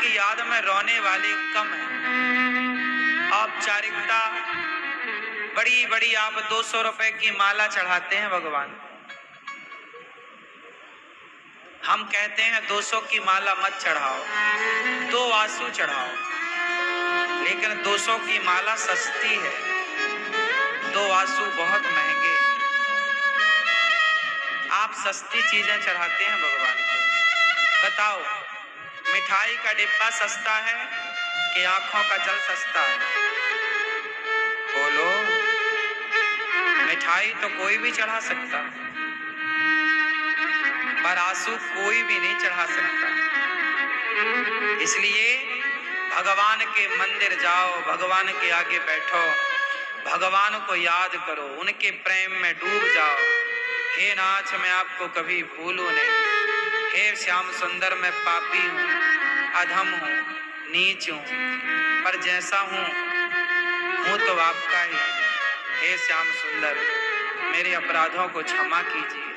की याद में रोने वाले कम हैं। औपचारिकता बड़ी बड़ी, आप 200 रुपए की माला चढ़ाते हैं भगवान। हम कहते हैं 200 की माला मत चढ़ाओ, 2 आंसू चढ़ाओ। लेकिन 200 की माला सस्ती है, 2 आंसू बहुत महंगे। आप सस्ती चीजें चढ़ाते हैं भगवान को। बताओ, मिठाई का डिब्बा सस्ता है कि आंखों का जल सस्ता है? बोलो। मिठाई तो कोई भी चढ़ा सकता, पर आंसू कोई भी नहीं चढ़ा सकता। इसलिए भगवान के मंदिर जाओ, भगवान के आगे बैठो, भगवान को याद करो, उनके प्रेम में डूब जाओ। हे नाथ, मैं आपको कभी भूलूं नहीं। हे श्याम सुंदर, मैं पापी हूँ, अधम हूँ, नीच हूँ, पर जैसा हूँ तो आपका ही। हे श्याम सुंदर, मेरे अपराधों को क्षमा कीजिए,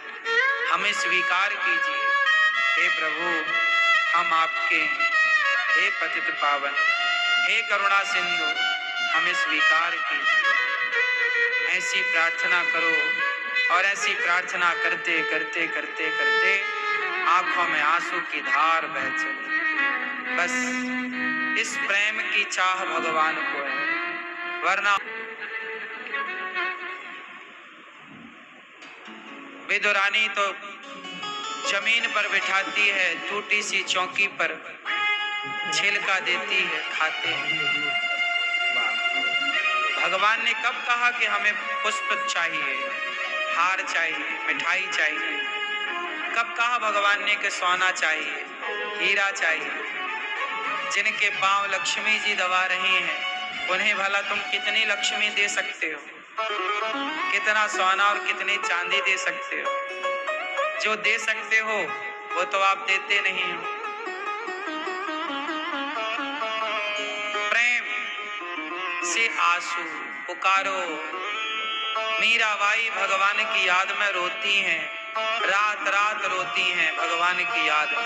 हमें स्वीकार कीजिए। हे प्रभु, हम आपके हैं। हे पतित पावन, हे करुणा सिंधु, हमें स्वीकार कीजिए। ऐसी प्रार्थना करो, और ऐसी प्रार्थना करते करते करते करते आंखों में आंसू की धार बह चली। बस इस प्रेम की चाह भगवान को है, वरना विदुरानी तो जमीन पर बिठाती है, टूटी सी चौकी पर छिलका देती है, खाते हैं। भगवान ने कब कहा कि हमें पुष्प चाहिए, हार चाहिए, मिठाई चाहिए? कब कहा भगवान ने कि सोना चाहिए, हीरा चाहिए? जिनके पांव लक्ष्मी जी दबा रही हैं, उन्हें भला तुम कितनी लक्ष्मी दे सकते हो? कितना सोना और कितनी चांदी दे सकते हो? जो दे सकते हो वो तो आप देते नहीं हो। प्रेम से आंसू पुकारो। मीराबाई भगवान की याद में रोती हैं, रात रात रोती हैं भगवान की याद में।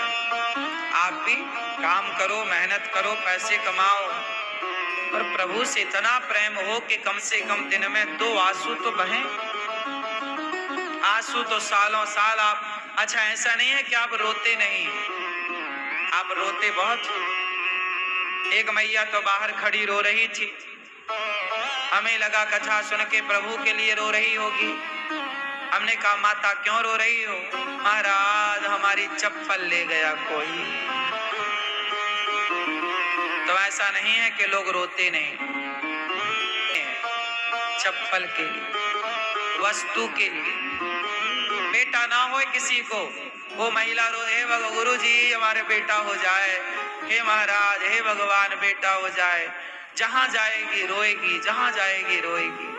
आप भी काम करो, मेहनत करो, पैसे कमाओ, पर प्रभु से इतना प्रेम हो कि कम से कम दिन में 2 आंसू तो बहें। आंसू तो सालों साल आप, अच्छा ऐसा नहीं है कि आप रोते नहीं, आप रोते बहुत। एक मैया तो बाहर खड़ी रो रही थी, हमें लगा कथा सुन के प्रभु के लिए रो रही होगी। हमने कहा माता क्यों रो रही हो? महाराज हमारी चप्पल ले गया कोई। तो ऐसा नहीं है कि लोग रोते नहीं, चप्पल के लिए, वस्तु के लिए। बेटा ना हो किसी को, वो महिला रो, हे गुरु जी हमारे बेटा हो जाए, हे महाराज, हे भगवान बेटा हो जाए। जहां जाएगी रोएगी, जहां जाएगी रोएगी।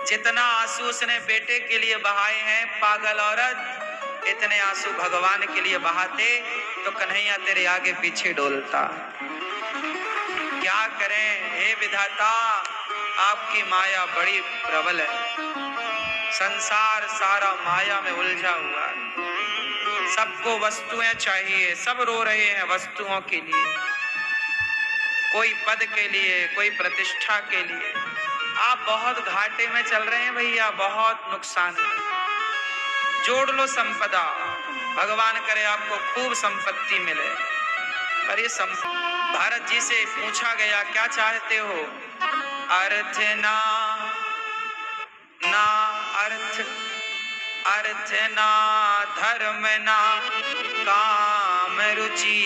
जितना आंसू उसने बेटे के लिए बहाए हैं, पागल औरत, इतने आंसू भगवान के लिए बहाते तो कन्हैया तेरे आगे पीछे डोलता। क्या करें हे विधाता, आपकी माया बड़ी प्रबल है। संसार सारा माया में उलझा हुआ है। सबको वस्तुएं चाहिए, सब रो रहे हैं वस्तुओं के लिए, कोई पद के लिए, कोई प्रतिष्ठा के लिए। आप बहुत घाटे में चल रहे हैं भैया, बहुत नुकसान है। जोड़ लो संपदा, भगवान करे आपको खूब संपत्ति मिले। पर ये भारत जी से पूछा गया क्या चाहते हो? अर्थ ना अर्थ, अर्थ ना धर्म ना काम रुचि,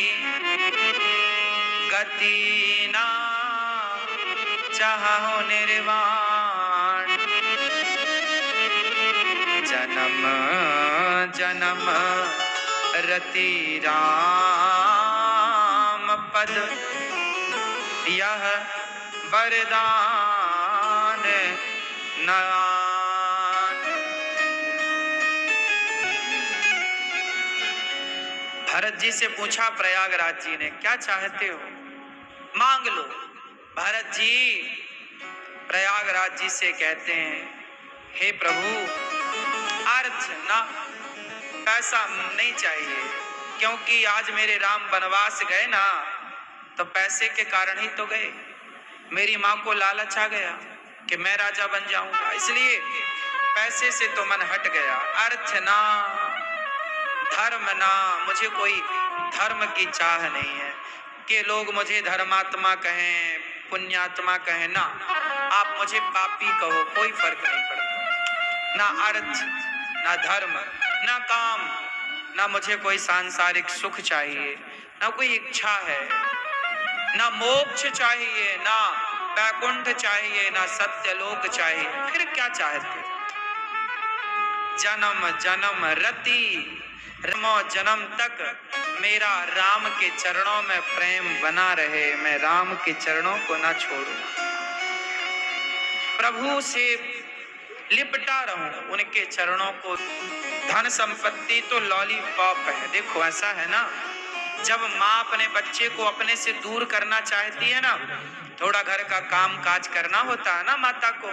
गति ना चाहो निर्वाण, जन्म जन्म रति राम पद, यह वरदान नयन। भरत जी से पूछा प्रयागराज जी ने, क्या चाहते हो मांग लो। भरत जी प्रयागराज जी से कहते हैं, हे प्रभु अर्थ ना, पैसा नहीं चाहिए, क्योंकि आज मेरे राम वनवास गए ना, तो पैसे के कारण ही तो गए। मेरी माँ को लालच आ गया कि मैं राजा बन जाऊंगा, इसलिए पैसे से तो मन हट गया। अर्थ ना, धर्म ना, मुझे कोई धर्म की चाह नहीं है कि लोग मुझे धर्मात्मा कहें, पुण्यात्मा कहें ना। आप मुझे पापी कहो, कोई फर्क नहीं पड़ता। ना अर्थ, ना धर्म, ना काम, ना मुझे कोई सांसारिक सुख चाहिए, ना कोई इच्छा है, ना मोक्ष चाहिए, ना वैकुंठ चाहिए, ना सत्यलोक चाहिए। फिर क्या चाहते? जन्म जन्म रति रमो जन्म तक मेरा राम के चरणों में प्रेम बना रहे, मैं राम के चरणों को ना छोड़ूं, प्रभु से लिपटा रहूं, उनके चरणों को। धन संपत्ति तो लॉलीपॉप है। देखो ऐसा है ना, जब माँ अपने बच्चे को अपने से दूर करना चाहती है ना, थोड़ा घर का काम काज करना होता है ना माता को,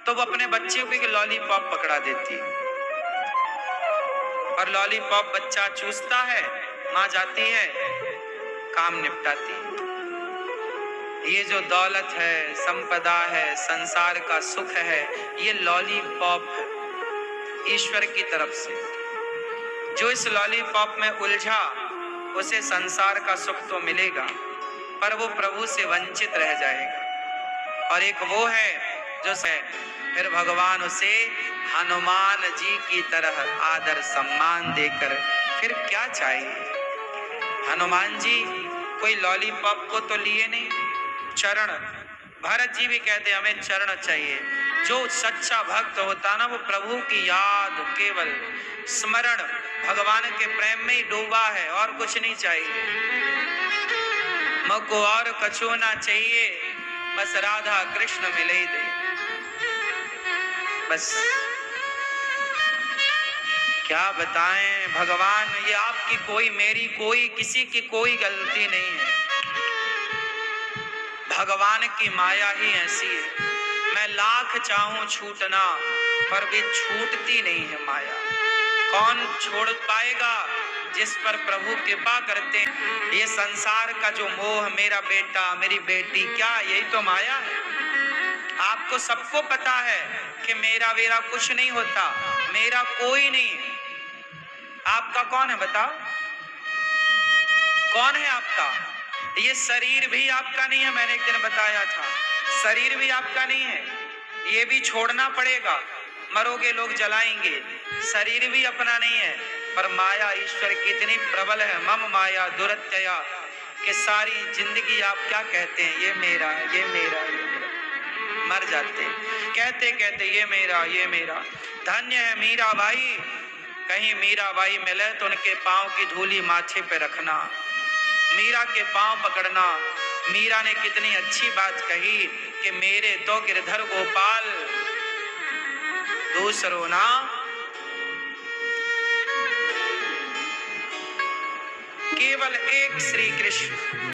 तो वो अपने बच्चे को एक लॉलीपॉप पकड़ा देती है और लॉलीपॉप बच्चा चूसता है, माँ जाती है काम निपटाती है। ये जो दौलत है, संपदा है, संसार का सुख है, ये लॉलीपॉप है ईश्वर की तरफ से। जो इस लॉलीपॉप में उलझा उसे संसार का सुख तो मिलेगा, पर वो प्रभु से वंचित रह जाएगा। और एक वो है जो फिर भगवान उसे हनुमान जी की तरह आदर सम्मान देकर, फिर क्या चाहिए। हनुमान जी कोई लॉलीपॉप को तो लिए नहीं, चरण। भरत जी भी कहते हमें चरण चाहिए। जो सच्चा भक्त होता ना, वो प्रभु की याद, केवल स्मरण, भगवान के प्रेम में ही डूबा है, और कुछ नहीं चाहिए। मुझको और कछु ना चाहिए, बस राधा कृष्ण मिले दे, बस। क्या बताएं भगवान, ये आपकी कोई, मेरी कोई, किसी की कोई गलती नहीं है। भगवान की माया ही ऐसी है। मैं लाख चाहूं छूटना, पर भी छूटती नहीं है माया। कौन छोड़ पाएगा? जिस पर प्रभु कृपा करते हैं। ये संसार का जो मोह, मेरा बेटा मेरी बेटी, क्या यही तो माया है? आपको सबको पता है कि मेरा वेरा कुछ नहीं होता, मेरा कोई नहीं। आपका कौन है बताओ? कौन है आपका? ये शरीर भी आपका नहीं है, मैंने एक दिन बताया था। शरीर भी आपका नहीं है, ये भी छोड़ना पड़ेगा, मरोगे लोग जलाएंगे। शरीर भी अपना नहीं है, पर माया ईश्वर की इतनी प्रबल है, मम माया दुरत्यया, कि सारी जिंदगी आप क्या कहते हैं, ये मेरा, ये मेरा, ये मेरा। मर जाते कहते कहते ये मेरा, ये मेरा। धन्य है मीरा बाई, कहीं मीरा बाई मिले तो उनके पांव की धूली माथे पे रखना, मीरा के पांव पकड़ना। मीरा ने कितनी अच्छी बात कही कि मेरे तो गिरधर गोपाल, दूसरो ना। केवल एक श्री कृष्ण।